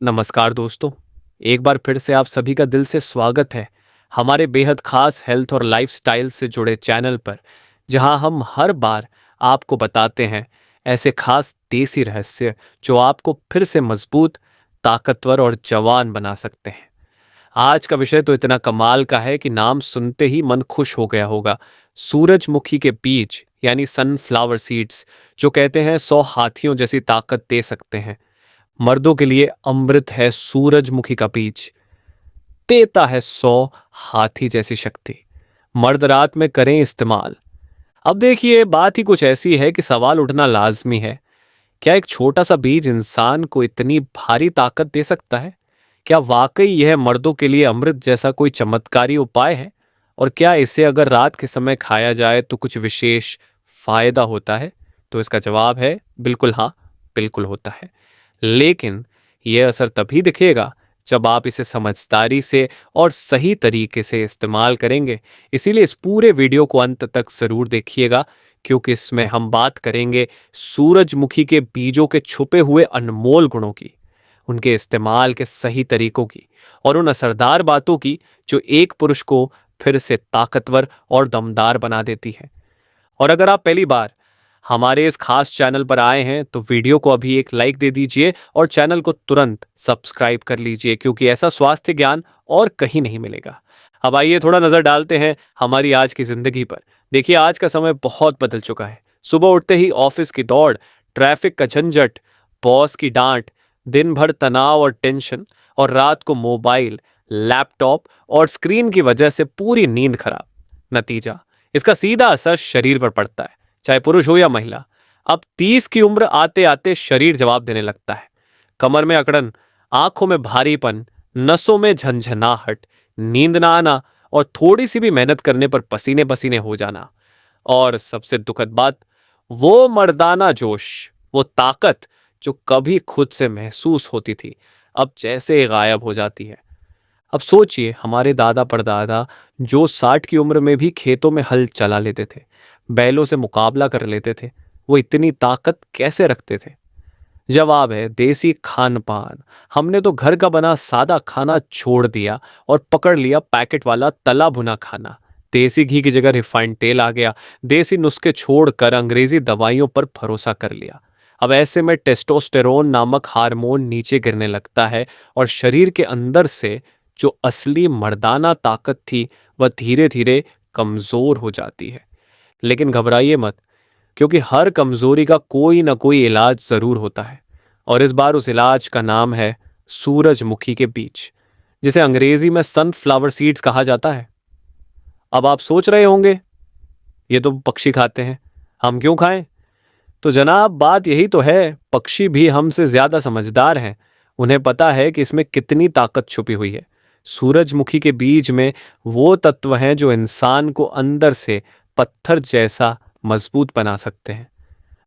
नमस्कार दोस्तों। एक बार फिर से आप सभी का दिल से स्वागत है हमारे बेहद खास हेल्थ और लाइफस्टाइल से जुड़े चैनल पर, जहां हम हर बार आपको बताते हैं ऐसे खास देसी रहस्य जो आपको फिर से मजबूत, ताकतवर और जवान बना सकते हैं। आज का विषय तो इतना कमाल का है कि नाम सुनते ही मन खुश हो गया होगा। सूरजमुखी के बीज यानी सनफ्लावर सीड्स, जो कहते हैं 100 हाथियों जैसी ताकत दे सकते हैं। मर्दों के लिए अमृत है सूरजमुखी का बीज, देता है 100 हाथी जैसी शक्ति। मर्द रात में करें इस्तेमाल। अब देखिए, बात ही कुछ ऐसी है कि सवाल उठना लाजमी है। क्या एक छोटा सा बीज इंसान को इतनी भारी ताकत दे सकता है? क्या वाकई यह मर्दों के लिए अमृत जैसा कोई चमत्कारी उपाय है? और क्या इसे अगर रात के समय खाया जाए तो कुछ विशेष फायदा होता है? तो इसका जवाब है बिल्कुल हाँ, बिल्कुल होता है। लेकिन यह असर तभी दिखेगा जब आप इसे समझदारी से और सही तरीके से इस्तेमाल करेंगे। इसीलिए इस पूरे वीडियो को अंत तक जरूर देखिएगा, क्योंकि इसमें हम बात करेंगे सूरजमुखी के बीजों के छुपे हुए अनमोल गुणों की, उनके इस्तेमाल के सही तरीकों की और उन असरदार बातों की जो एक पुरुष को फिर से ताकतवर और दमदार बना देती है। और अगर आप पहली बार हमारे इस खास चैनल पर आए हैं तो वीडियो को अभी एक लाइक दे दीजिए और चैनल को तुरंत सब्सक्राइब कर लीजिए, क्योंकि ऐसा स्वास्थ्य ज्ञान और कहीं नहीं मिलेगा। अब आइए थोड़ा नजर डालते हैं हमारी आज की जिंदगी पर। देखिए, आज का समय बहुत बदल चुका है। सुबह उठते ही ऑफिस की दौड़, ट्रैफिक का झंझट, बॉस की डांट, दिन भर तनाव और टेंशन, और रात को मोबाइल, लैपटॉप और स्क्रीन की वजह से पूरी नींद खराब। नतीजा, इसका सीधा असर शरीर पर पड़ता है, चाहे पुरुष हो या महिला। अब 30 की उम्र आते आते शरीर जवाब देने लगता है। कमर में अकड़न, आंखों में भारीपन, नसों में झंझनाहट, नींद ना आना और थोड़ी सी भी मेहनत करने पर पसीने पसीने हो जाना। और सबसे दुखद बात, वो मर्दाना जोश, वो ताकत जो कभी खुद से महसूस होती थी, अब जैसे गायब हो जाती है। अब सोचिए, हमारे दादा परदादा जो 60 की उम्र में भी खेतों में हल चला लेते थे, बैलों से मुकाबला कर लेते थे, वो इतनी ताकत कैसे रखते थे? जवाब है देसी खान पान। हमने तो घर का बना सादा खाना छोड़ दिया और पकड़ लिया पैकेट वाला तला भुना खाना। देसी घी की जगह रिफाइंड तेल आ गया। देसी नुस्खे छोड़कर अंग्रेजी दवाइयों पर भरोसा कर लिया। अब ऐसे में टेस्टोस्टेरोन नामक हार्मोन नीचे गिरने लगता है और शरीर के अंदर से जो असली मर्दाना ताकत थी वह धीरे धीरे कमजोर हो जाती है। लेकिन घबराइए मत, क्योंकि हर कमजोरी का कोई ना कोई इलाज जरूर होता है। और इस बार उस इलाज का नाम है सूरजमुखी के बीज, जिसे अंग्रेजी में सनफ्लावर सीड्स कहा जाता है। अब आप सोच रहे होंगे, ये तो पक्षी खाते हैं, हम क्यों खाएं? तो जनाब, बात यही तो है, पक्षी भी हमसे ज्यादा समझदार हैं। उन्हें पता है कि इसमें कितनी ताकत छुपी हुई है। सूरजमुखी के बीज में वो तत्व हैं जो इंसान को अंदर से पत्थर जैसा मजबूत बना सकते हैं।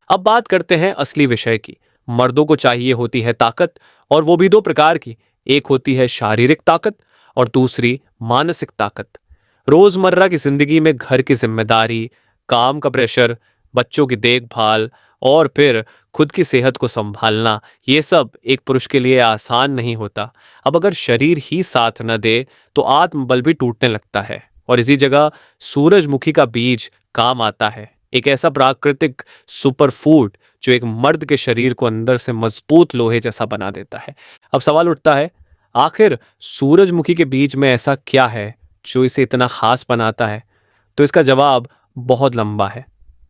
अब बात करते हैं असली विषय की। मर्दों को चाहिए होती है ताकत, और वो भी दो प्रकार की। एक होती है शारीरिक ताकत और दूसरी मानसिक ताकत। रोजमर्रा की जिंदगी में घर की जिम्मेदारी, काम का प्रेशर, बच्चों की देखभाल और फिर खुद की सेहत को संभालना, ये सब एक पुरुष के लिए आसान नहीं होता। अब अगर शरीर ही साथ न दे तो आत्मबल भी टूटने लगता है, और इसी जगह सूरजमुखी का बीज काम आता है। एक ऐसा प्राकृतिक सुपरफूड जो एक मर्द के शरीर को अंदर से मजबूत लोहे जैसा बना देता है। अब सवाल उठता है, आखिर सूरजमुखी के बीज में ऐसा क्या है जो इसे इतना खास बनाता है? तो इसका जवाब बहुत लंबा है।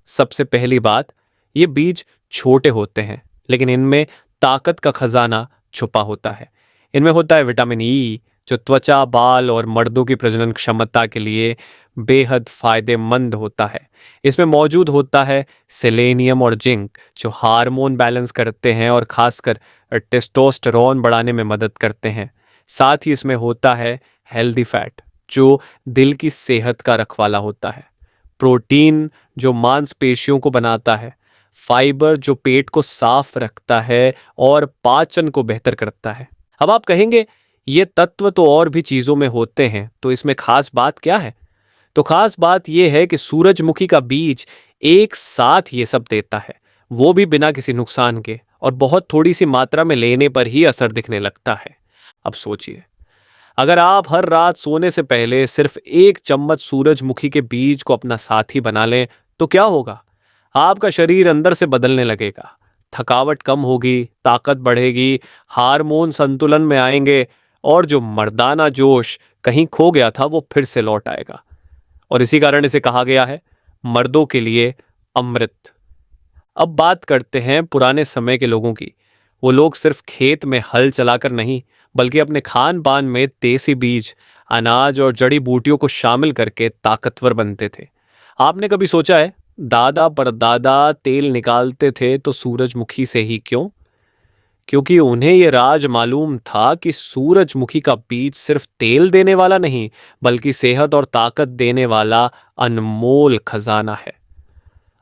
सबसे पहली बात, ये बीज छोटे होते हैं, लेकिन इनमें ताकत का खजाना छुपा होता है। इनमें होता है विटामिन ई, जो त्वचा, बाल और मर्दों की प्रजनन क्षमता के लिए बेहद फायदेमंद होता है। इसमें मौजूद होता है सेलेनियम और जिंक, जो हार्मोन बैलेंस करते हैं और खासकर टेस्टोस्टेरोन बढ़ाने में मदद करते हैं। साथ ही इसमें होता है हेल्दी फैट, जो दिल की सेहत का रखवाला होता है। प्रोटीन, जो मांसपेशियों को बनाता है। फाइबर, जो पेट को साफ रखता है और पाचन को बेहतर करता है। अब आप कहेंगे, ये तत्व तो और भी चीजों में होते हैं, तो इसमें खास बात क्या है? तो खास बात यह है कि सूरजमुखी का बीज एक साथ ये सब देता है, वो भी बिना किसी नुकसान के, और बहुत थोड़ी सी मात्रा में लेने पर ही असर दिखने लगता है। अब सोचिए, अगर आप हर रात सोने से पहले सिर्फ 1 चम्मच सूरजमुखी के बीज को अपना साथी बना लें तो क्या होगा? आपका शरीर अंदर से बदलने लगेगा, थकावट कम होगी, ताकत बढ़ेगी, हार्मोन संतुलन में आएंगे और जो मर्दाना जोश कहीं खो गया था वो फिर से लौट आएगा। और इसी कारण इसे कहा गया है मर्दों के लिए अमृत। अब बात करते हैं पुराने समय के लोगों की। वो लोग सिर्फ खेत में हल चलाकर नहीं, बल्कि अपने खान पान में देसी बीज, अनाज और जड़ी बूटियों को शामिल करके ताकतवर बनते थे। आपने कभी सोचा है, दादा परदादा तेल निकालते थे तो सूरजमुखी से ही क्यों? क्योंकि उन्हें ये राज मालूम था कि सूरजमुखी का बीज सिर्फ तेल देने वाला नहीं, बल्कि सेहत और ताकत देने वाला अनमोल खजाना है।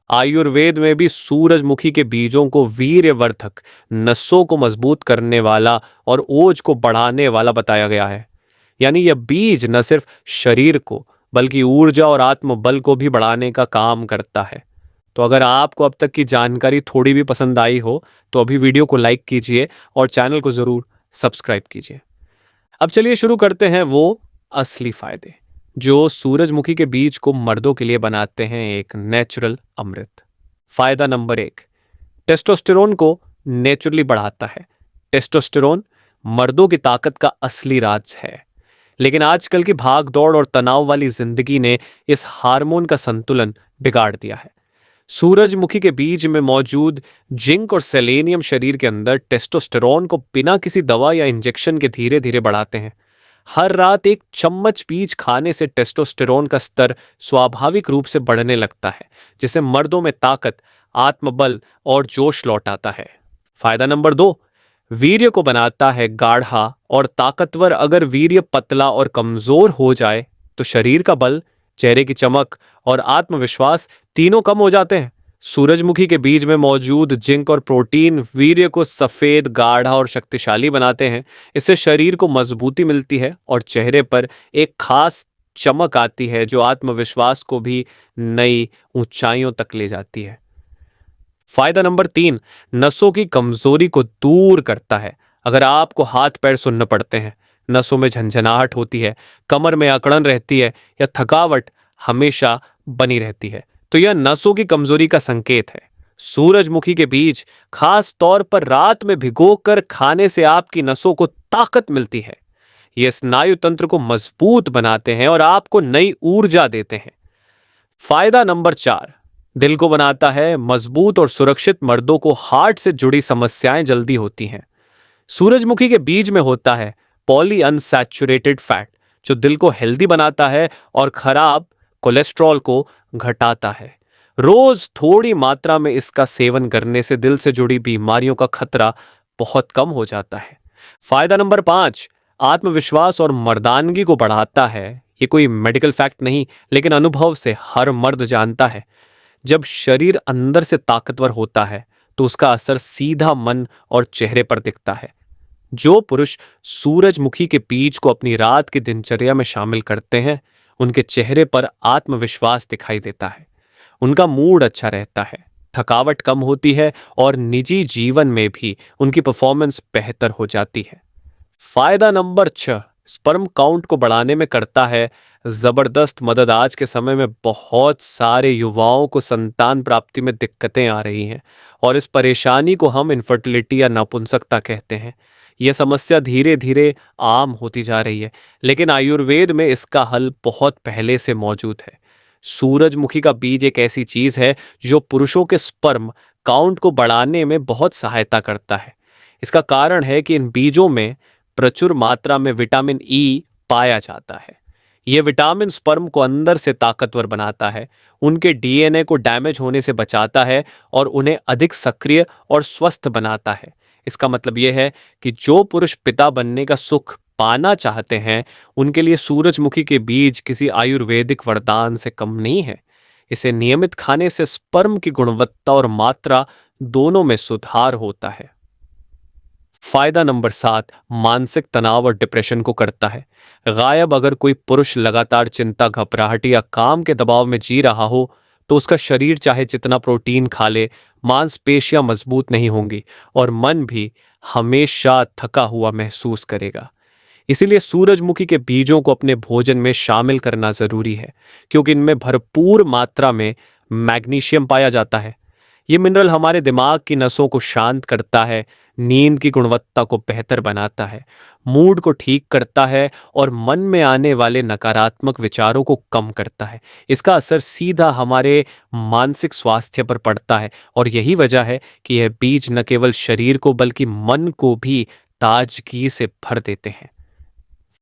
आयुर्वेद में भी सूरजमुखी के बीजों को वीर्यवर्धक, नसों को मजबूत करने वाला और ओज को बढ़ाने वाला बताया गया है। यानी यह बीज न सिर्फ शरीर को, बल्कि ऊर्जा और आत्मबल को भी बढ़ाने का काम करता है। तो अगर आपको अब तक की जानकारी थोड़ी भी पसंद आई हो तो अभी वीडियो को लाइक कीजिए और चैनल को जरूर सब्सक्राइब कीजिए। अब चलिए शुरू करते हैं वो असली फायदे जो सूरजमुखी के बीज को मर्दों के लिए बनाते हैं एक नेचुरल अमृत। फायदा नंबर 1, टेस्टोस्टेरोन को नेचुरली बढ़ाता है। टेस्टोस्टेरोन मर्दों की ताकत का असली राज है, लेकिन आजकल की भाग दौड़ और तनाव वाली जिंदगी ने इस हार्मोन का संतुलन बिगाड़ दिया है। सूरजमुखी के बीज में मौजूद जिंक और सेलेनियम शरीर के अंदर टेस्टोस्टेरोन को बिना किसी दवा या इंजेक्शन के धीरे धीरे बढ़ाते हैं। हर रात 1 चम्मच बीज खाने से टेस्टोस्टेरोन का स्तर स्वाभाविक रूप से बढ़ने लगता है, जिससे मर्दों में ताकत, आत्मबल और जोश लौट आता है। फायदा नंबर 2, वीर्य को बनाता है गाढ़ा और ताकतवर। अगर वीर्य पतला और कमजोर हो जाए तो शरीर का बल, चेहरे की चमक और आत्मविश्वास तीनों कम हो जाते हैं। सूरजमुखी के बीज में मौजूद जिंक और प्रोटीन वीर्य को सफेद, गाढ़ा और शक्तिशाली बनाते हैं। इससे शरीर को मजबूती मिलती है और चेहरे पर एक खास चमक आती है जो आत्मविश्वास को भी नई ऊंचाइयों तक ले जाती है। फायदा नंबर 3, नसों की कमजोरी को दूर करता है। अगर आपको हाथ पैर सुन्न पड़ते हैं, नसों में झंझनाहट होती है, कमर में अकड़न रहती है या थकावट हमेशा बनी रहती है, तो यह नसों की कमजोरी का संकेत है। सूरजमुखी के बीज खास तौर पर रात में भिगोकर खाने से आपकी नसों को ताकत मिलती है। ये स्नायु तंत्र को मजबूत बनाते हैं और आपको नई ऊर्जा देते हैं। फायदा नंबर 4, दिल को बनाता है मजबूत और सुरक्षित। मर्दों को हार्ट से जुड़ी समस्याएं जल्दी होती हैं। सूरजमुखी के बीज में होता है पॉली अनसैचुरेटेड फैट, जो दिल को हेल्दी बनाता है और खराब कोलेस्ट्रॉल को घटाता है। रोज थोड़ी मात्रा में इसका सेवन करने से दिल से जुड़ी बीमारियों का खतरा बहुत कम हो जाता है। फायदा नंबर 5, आत्मविश्वास और मर्दानगी को बढ़ाता है। ये कोई मेडिकल फैक्ट नहीं, लेकिन अनुभव से हर मर्द जानता है, जब शरीर अंदर से ताकतवर होता है तो उसका असर सीधा मन और चेहरे पर दिखता है। जो पुरुष सूरजमुखी के बीज को अपनी रात की दिनचर्या में शामिल करते हैं, उनके चेहरे पर आत्मविश्वास दिखाई देता है, उनका मूड अच्छा रहता है, थकावट कम होती है और निजी जीवन में भी उनकी परफॉर्मेंस बेहतर हो जाती है। फायदा नंबर 6, स्पर्म काउंट को बढ़ाने में करता है जबरदस्त मदद। आज के समय में बहुत सारे युवाओं को संतान प्राप्ति में दिक्कतें आ रही हैं और इस परेशानी को हम इनफर्टिलिटी या नपुंसकता कहते हैं। यह समस्या धीरे धीरे आम होती जा रही है, लेकिन आयुर्वेद में इसका हल बहुत पहले से मौजूद है। सूरजमुखी का बीज एक ऐसी चीज है जो पुरुषों के स्पर्म काउंट को बढ़ाने में बहुत सहायता करता है। इसका कारण है कि इन बीजों में प्रचुर मात्रा में विटामिन ई पाया जाता है। यह विटामिन स्पर्म को अंदर से ताकतवर बनाता है, उनके डीएनए को डैमेज होने से बचाता है और उन्हें अधिक सक्रिय और स्वस्थ बनाता है। इसका मतलब यह है कि जो पुरुष पिता बनने का सुख पाना चाहते हैं, उनके लिए सूरजमुखी के बीज किसी आयुर्वेदिक वरदान से कम नहीं है। इसे नियमित खाने से स्पर्म की गुणवत्ता और मात्रा दोनों में सुधार होता है। फायदा नंबर 7, मानसिक तनाव और डिप्रेशन को करता है गायब। अगर कोई पुरुष लगातार चिंता, घबराहट या काम के दबाव में जी रहा हो, तो उसका शरीर चाहे जितना प्रोटीन खा ले, मांसपेशियां मजबूत नहीं होंगी और मन भी हमेशा थका हुआ महसूस करेगा। इसीलिए सूरजमुखी के बीजों को अपने भोजन में शामिल करना जरूरी है, क्योंकि इनमें भरपूर मात्रा में मैग्नीशियम पाया जाता है। ये मिनरल हमारे दिमाग की नसों को शांत करता है, नींद की गुणवत्ता को बेहतर बनाता है, मूड को ठीक करता है और मन में आने वाले नकारात्मक विचारों को कम करता है। इसका असर सीधा हमारे मानसिक स्वास्थ्य पर पड़ता है और यही वजह है कि यह बीज न केवल शरीर को बल्कि मन को भी ताजगी से भर देते हैं।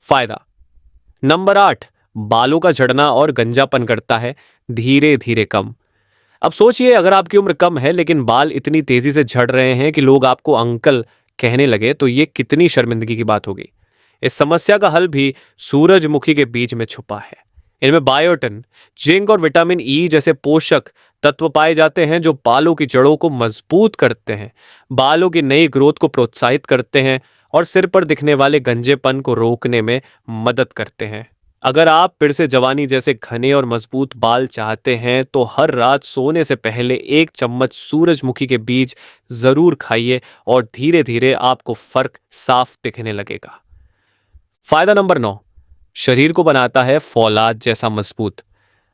फायदा नंबर 8, बालों का झड़ना और गंजापन करता है धीरे धीरे कम। अब सोचिए, अगर आपकी उम्र कम है लेकिन बाल इतनी तेजी से झड़ रहे हैं कि लोग आपको अंकल कहने लगे, तो ये कितनी शर्मिंदगी की बात होगी। इस समस्या का हल भी सूरजमुखी के बीज में छुपा है। इनमें बायोटिन, जिंक और विटामिन ई जैसे पोषक तत्व पाए जाते हैं जो बालों की जड़ों को मजबूत करते हैं, बालों की नई ग्रोथ को प्रोत्साहित करते हैं और सिर पर दिखने वाले गंजेपन को रोकने में मदद करते हैं। अगर आप फिर से जवानी जैसे घने और मजबूत बाल चाहते हैं तो हर रात सोने से पहले 1 चम्मच सूरजमुखी के बीज जरूर खाइए और धीरे धीरे आपको फर्क साफ दिखने लगेगा। फायदा नंबर 9, शरीर को बनाता है फौलाद जैसा मजबूत।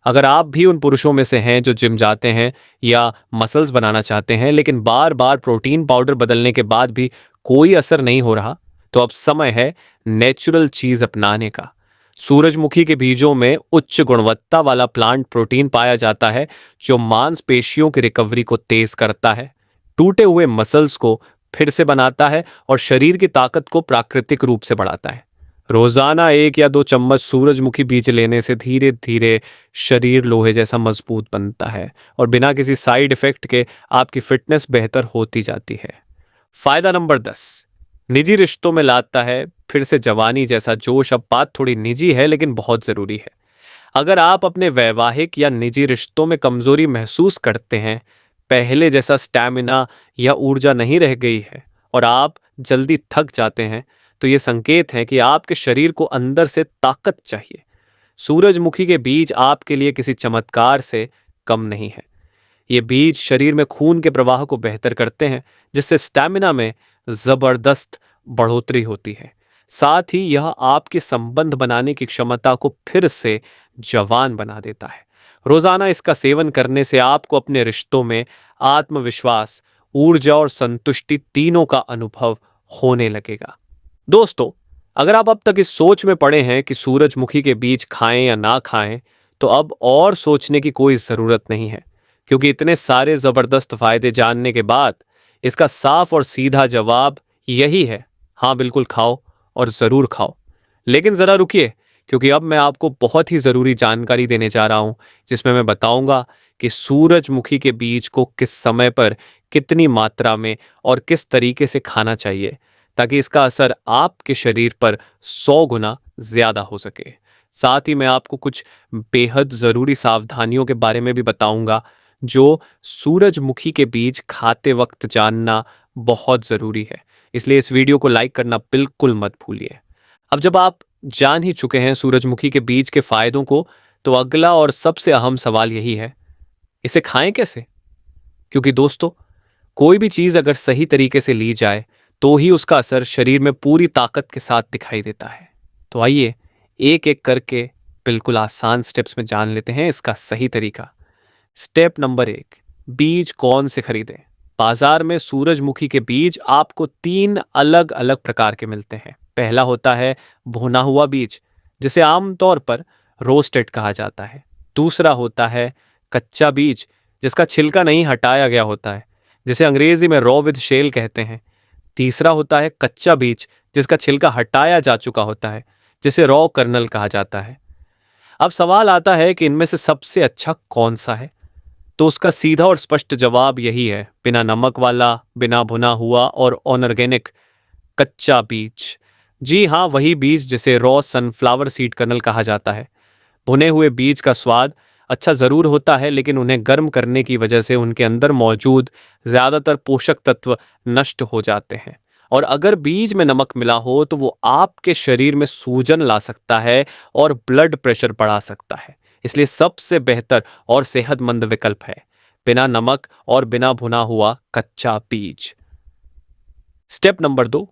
अगर आप भी उन पुरुषों में से हैं जो जिम जाते हैं या मसल्स बनाना चाहते हैं लेकिन बार बार प्रोटीन पाउडर बदलने के बाद भी कोई असर नहीं हो रहा, तो अब समय है नेचुरल चीज अपनाने का। सूरजमुखी के बीजों में उच्च गुणवत्ता वाला प्लांट प्रोटीन पाया जाता है जो मांसपेशियों की रिकवरी को तेज करता है, टूटे हुए मसल्स को फिर से बनाता है और शरीर की ताकत को प्राकृतिक रूप से बढ़ाता है। रोजाना 1 या 2 चम्मच सूरजमुखी बीज लेने से धीरे धीरे शरीर लोहे जैसा मजबूत बनता है और बिना किसी साइड इफेक्ट के आपकी फिटनेस बेहतर होती जाती है। फायदा नंबर 10, निजी रिश्तों में लाता है फिर से जवानी जैसा जोश। अब बात थोड़ी निजी है लेकिन बहुत जरूरी है। अगर आप अपने वैवाहिक या निजी रिश्तों में कमजोरी महसूस करते हैं, पहले जैसा स्टैमिना या ऊर्जा नहीं रह गई है और आप जल्दी थक जाते हैं, तो ये संकेत है कि आपके शरीर को अंदर से ताकत चाहिए। सूरजमुखी के बीज आपके लिए किसी चमत्कार से कम नहीं है। ये बीज शरीर में खून के प्रवाह को बेहतर करते हैं, जिससे स्टैमिना में जबरदस्त बढ़ोतरी होती है। साथ ही यह आपके संबंध बनाने की क्षमता को फिर से जवान बना देता है। रोजाना इसका सेवन करने से आपको अपने रिश्तों में आत्मविश्वास, ऊर्जा और संतुष्टि तीनों का अनुभव होने लगेगा। दोस्तों, अगर आप अब तक इस सोच में पड़े हैं कि सूरजमुखी के बीज खाएं या ना खाएं, तो अब और सोचने की कोई जरूरत नहीं है, क्योंकि इतने सारे जबरदस्त फायदे जानने के बाद इसका साफ और सीधा जवाब यही है, हाँ बिल्कुल खाओ और जरूर खाओ। लेकिन जरा रुकिए, क्योंकि अब मैं आपको बहुत ही जरूरी जानकारी देने जा रहा हूं, जिसमें मैं बताऊंगा कि सूरजमुखी के बीज को किस समय पर, कितनी मात्रा में और किस तरीके से खाना चाहिए, ताकि इसका असर आपके शरीर पर 100 गुना ज्यादा हो सके। साथ ही मैं आपको कुछ बेहद जरूरी सावधानियों के बारे में भी बताऊंगा जो सूरजमुखी के बीज खाते वक्त जानना बहुत जरूरी है। इसलिए इस वीडियो को लाइक करना बिल्कुल मत भूलिए। अब जब आप जान ही चुके हैं सूरजमुखी के बीज के फायदों को, तो अगला और सबसे अहम सवाल यही है, इसे खाएं कैसे? क्योंकि दोस्तों, कोई भी चीज अगर सही तरीके से ली जाए तो ही उसका असर शरीर में पूरी ताकत के साथ दिखाई देता है। तो आइए एक एक करके बिल्कुल आसान स्टेप्स में जान लेते हैं इसका सही तरीका। स्टेप नंबर 1, बीज कौन से खरीदें? बाजार में सूरजमुखी के बीज आपको 3 अलग अलग प्रकार के मिलते हैं। पहला होता है भुना हुआ बीज, जिसे आमतौर पर रोस्टेड कहा जाता है। दूसरा होता है कच्चा बीज, जिसका छिलका नहीं हटाया गया होता है, जिसे अंग्रेजी में रॉ विद शेल कहते हैं। तीसरा होता है कच्चा बीज, जिसका छिलका हटाया जा चुका होता है, जिसे रॉ कर्नल कहा जाता है। अब सवाल आता है कि इनमें से सबसे अच्छा कौन सा है? तो उसका सीधा और स्पष्ट जवाब यही है, बिना नमक वाला, बिना भुना हुआ और ऑर्गेनिक कच्चा बीज। जी हाँ, वही बीज जिसे रॉ सनफ्लावर सीड कर्नल कहा जाता है। भुने हुए बीज का स्वाद अच्छा जरूर होता है, लेकिन उन्हें गर्म करने की वजह से उनके अंदर मौजूद ज्यादातर पोषक तत्व नष्ट हो जाते हैं। और अगर बीज में नमक मिला हो तो वो आपके शरीर में सूजन ला सकता है और ब्लड प्रेशर बढ़ा सकता है। इसलिए सबसे बेहतर और सेहतमंद विकल्प है बिना नमक और बिना भुना हुआ कच्चा बीज। स्टेप नंबर 2,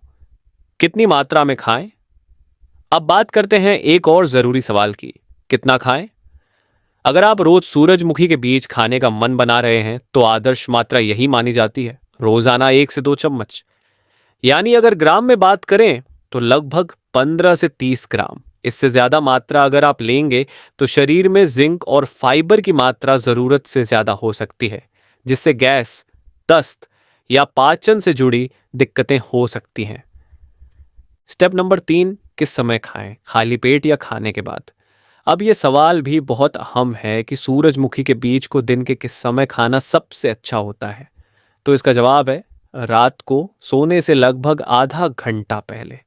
कितनी मात्रा में खाएं। अब बात करते हैं एक और जरूरी सवाल की, कितना खाएं। अगर आप रोज सूरजमुखी के बीज खाने का मन बना रहे हैं तो आदर्श मात्रा यही मानी जाती है, रोजाना 1 से 2 चम्मच। यानी अगर ग्राम में बात करें तो लगभग 15 से 30 ग्राम। इससे ज्यादा मात्रा अगर आप लेंगे तो शरीर में जिंक और फाइबर की मात्रा जरूरत से ज्यादा हो सकती है, जिससे गैस, दस्त या पाचन से जुड़ी दिक्कतें हो सकती हैं। स्टेप नंबर 3, किस समय खाएं, खाली पेट या खाने के बाद। अब यह सवाल भी बहुत अहम है कि सूरजमुखी के बीज को दिन के किस समय खाना सबसे अच्छा होता है। तो इसका जवाब है रात को सोने से लगभग आधा घंटा पहले।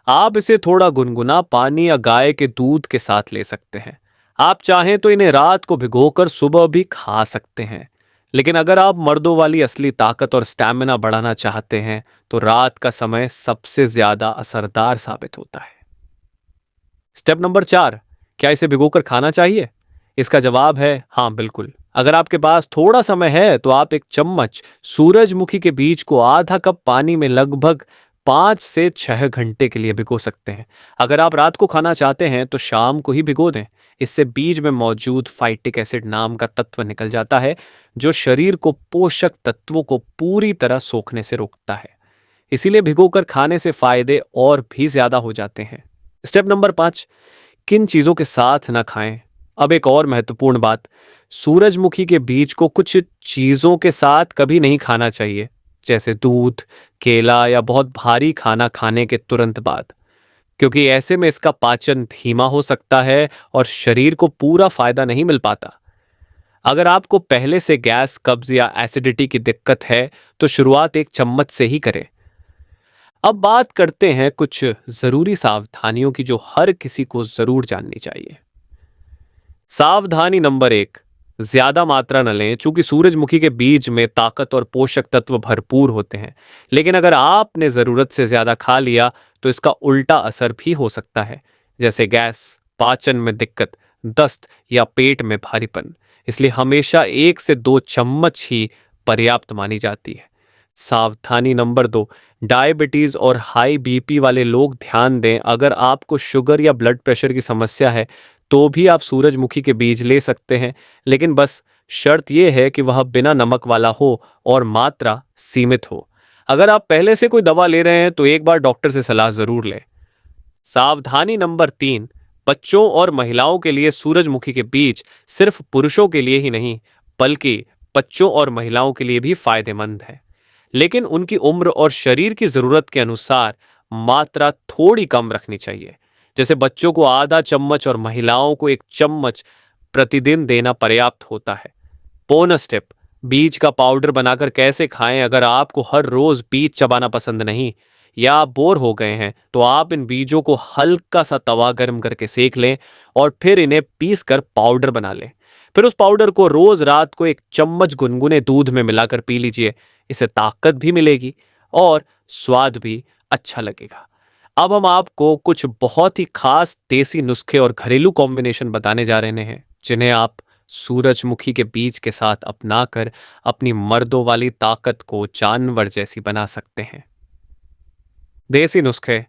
आप इसे थोड़ा गुनगुना पानी या गाय के दूध के साथ ले सकते हैं। आप चाहें तो इन्हें रात को भिगोकर सुबह भी खा सकते हैं, लेकिन अगर आप मर्दों वाली असली ताकत और स्टैमिना बढ़ाना चाहते हैं तो रात का समय सबसे ज्यादा असरदार साबित होता है। स्टेप नंबर 4, क्या इसे भिगोकर खाना चाहिए? इसका जवाब है हाँ, बिल्कुल। अगर आपके पास थोड़ा समय है तो आप 1 चम्मच सूरजमुखी के बीज को आधा कप पानी में लगभग 5 से 6 घंटे के लिए भिगो सकते हैं। अगर आप रात को खाना चाहते हैं तो शाम को ही भिगो दें। इससे बीज में मौजूद फाइटिक एसिड नाम का तत्व निकल जाता है, जो शरीर को पोषक तत्वों को पूरी तरह सोखने से रोकता है। इसीलिए भिगोकर खाने से फायदे और भी ज्यादा हो जाते हैं। स्टेप नंबर 5, किन चीजों के साथ ना खाएं। अब एक और महत्वपूर्ण बात, सूरजमुखी के बीज को कुछ चीजों के साथ कभी नहीं खाना चाहिए, जैसे दूध, केला या बहुत भारी खाना खाने के तुरंत बाद, क्योंकि ऐसे में इसका पाचन धीमा हो सकता है और शरीर को पूरा फायदा नहीं मिल पाता। अगर आपको पहले से गैस, कब्ज या एसिडिटी की दिक्कत है तो शुरुआत 1 चम्मच से ही करें। अब बात करते हैं कुछ जरूरी सावधानियों की जो हर किसी को जरूर जाननी चाहिए। सावधानी नंबर 1, ज्यादा मात्रा न लें, चूंकि सूरजमुखी के बीज में ताकत और पोषक तत्व भरपूर होते हैं। लेकिन अगर आपने जरूरत से ज्यादा खा लिया तो इसका उल्टा असर भी हो सकता है, जैसे गैस, पाचन में दिक्कत, दस्त या पेट में भारीपन। इसलिए हमेशा 1 से 2 चम्मच ही पर्याप्त मानी जाती है। सावधानी नंबर 2, डायबिटीज और हाई बीपी वाले लोग ध्यान दें। अगर आपको शुगर या ब्लड प्रेशर की समस्या है तो भी आप सूरजमुखी के बीज ले सकते हैं, लेकिन बस शर्त यह है कि वह बिना नमक वाला हो और मात्रा सीमित हो। अगर आप पहले से कोई दवा ले रहे हैं तो एक बार डॉक्टर से सलाह जरूर लें। सावधानी नंबर 3, बच्चों और महिलाओं के लिए सूरजमुखी के बीज सिर्फ पुरुषों के लिए ही नहीं, बल्कि बच्चों और महिलाओं के लिए भी फायदेमंद है, लेकिन उनकी उम्र और शरीर की जरूरत के अनुसार मात्रा थोड़ी कम रखनी चाहिए। जैसे बच्चों को आधा चम्मच और महिलाओं को 1 चम्मच प्रतिदिन देना पर्याप्त होता है। बोनस टिप, बीज का पाउडर बनाकर कैसे खाएं। अगर आपको हर रोज बीज चबाना पसंद नहीं या आप बोर हो गए हैं तो आप इन बीजों को हल्का सा तवा गर्म करके सेक लें और फिर इन्हें पीस कर पाउडर बना लें। फिर उस पाउडर को रोज रात को 1 चम्मच गुनगुने दूध में मिलाकर पी लीजिए। इससे ताकत भी मिलेगी और स्वाद भी अच्छा लगेगा। अब हम आपको कुछ बहुत ही खास देसी नुस्खे और घरेलू कॉम्बिनेशन बताने जा रहे हैं, जिन्हें आप सूरजमुखी के बीज के साथ अपनाकर अपनी मर्दों वाली ताकत को जानवर जैसी बना सकते हैं। देसी नुस्खे,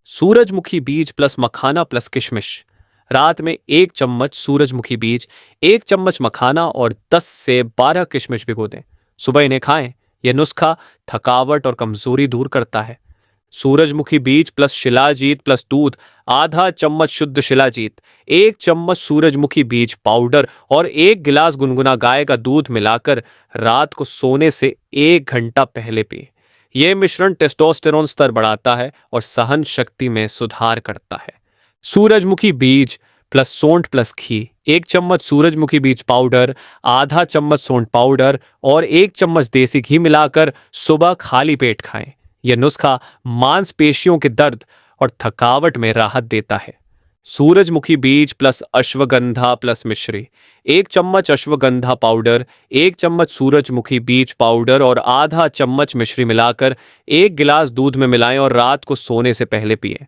सूरजमुखी बीज प्लस मखाना प्लस किशमिश। रात में 1 चम्मच सूरजमुखी बीज, 1 चम्मच मखाना और 10 से 12 किशमिश भिगो दें। सुबह इन्हें खाएं। यह नुस्खा थकावट और कमजोरी दूर करता है। सूरजमुखी बीज प्लस शिलाजीत प्लस दूध, आधा चम्मच शुद्ध शिलाजीत, 1 चम्मच सूरजमुखी बीज पाउडर और 1 गिलास गुनगुना गाय का दूध मिलाकर रात को सोने से 1 घंटा पहले पिए। यह मिश्रण टेस्टोस्टेरोन स्तर बढ़ाता है और सहन शक्ति में सुधार करता है। सूरजमुखी बीज प्लस सोंठ प्लस घी, 1 चम्मच सूरजमुखी बीज पाउडर, आधा चम्मच सोंठ पाउडर और 1 चम्मच देसी घी मिलाकर सुबह खाली पेट खाएं। यह नुस्खा मांसपेशियों के दर्द और थकावट में राहत देता है। सूरजमुखी बीज प्लस अश्वगंधा प्लस मिश्री, 1 चम्मच अश्वगंधा पाउडर, 1 चम्मच सूरजमुखी बीज पाउडर और आधा चम्मच मिश्री मिलाकर 1 गिलास दूध में मिलाएं और रात को सोने से पहले पिएं।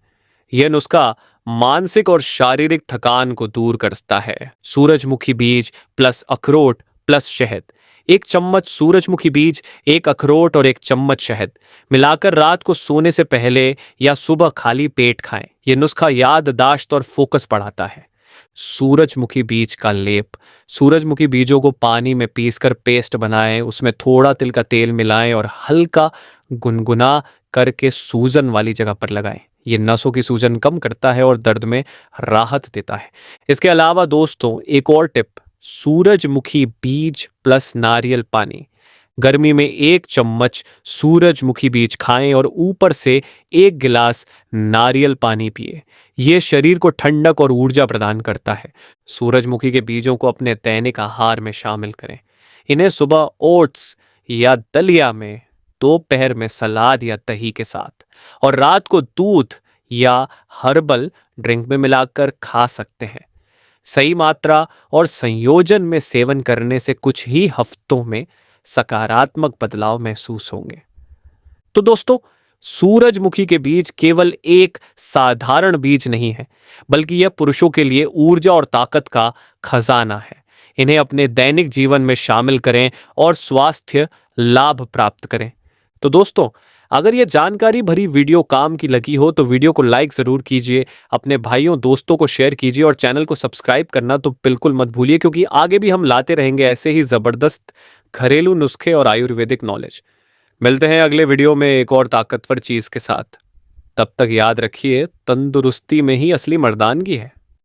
यह नुस्खा मानसिक और शारीरिक थकान को दूर करता है। सूरजमुखी बीज प्लस अखरोट प्लस शहद। 1 चम्मच सूरजमुखी बीज, 1 अखरोट और 1 चम्मच शहद मिलाकर रात को सोने से पहले या सुबह खाली पेट खाएं। यह नुस्खा याददाश्त और फोकस बढ़ाता है। सूरजमुखी बीज का लेप। सूरजमुखी बीजों को पानी में पीसकर पेस्ट बनाएं, उसमें थोड़ा तिल का तेल मिलाएं और हल्का गुनगुना करके सूजन वाली जगह पर लगाएं। ये नसों की सूजन कम करता है और दर्द में राहत देता है। इसके अलावा दोस्तों एक और टिप, सूरजमुखी बीज प्लस नारियल पानी। गर्मी में 1 चम्मच सूरजमुखी बीज खाएं और ऊपर से 1 गिलास नारियल पानी पिए। यह शरीर को ठंडक और ऊर्जा प्रदान करता है। सूरजमुखी के बीजों को अपने दैनिक आहार में शामिल करें। इन्हें सुबह ओट्स या दलिया में, दोपहर में सलाद या दही के साथ और रात को दूध या हर्बल ड्रिंक में मिलाकर खा सकते हैं। सही मात्रा और संयोजन में सेवन करने से कुछ ही हफ्तों में सकारात्मक बदलाव महसूस होंगे। तो दोस्तों, सूरजमुखी के बीज केवल एक साधारण बीज नहीं है, बल्कि यह पुरुषों के लिए ऊर्जा और ताकत का खजाना है। इन्हें अपने दैनिक जीवन में शामिल करें और स्वास्थ्य लाभ प्राप्त करें। तो दोस्तों, अगर यह जानकारी भरी वीडियो काम की लगी हो तो वीडियो को लाइक जरूर कीजिए, अपने भाइयों दोस्तों को शेयर कीजिए और चैनल को सब्सक्राइब करना तो बिल्कुल मत भूलिए, क्योंकि आगे भी हम लाते रहेंगे ऐसे ही जबरदस्त घरेलू नुस्खे और आयुर्वेदिक नॉलेज। मिलते हैं अगले वीडियो में एक और ताकतवर चीज के साथ। तब तक याद रखिए, तंदुरुस्ती में ही असली मर्दानगी है।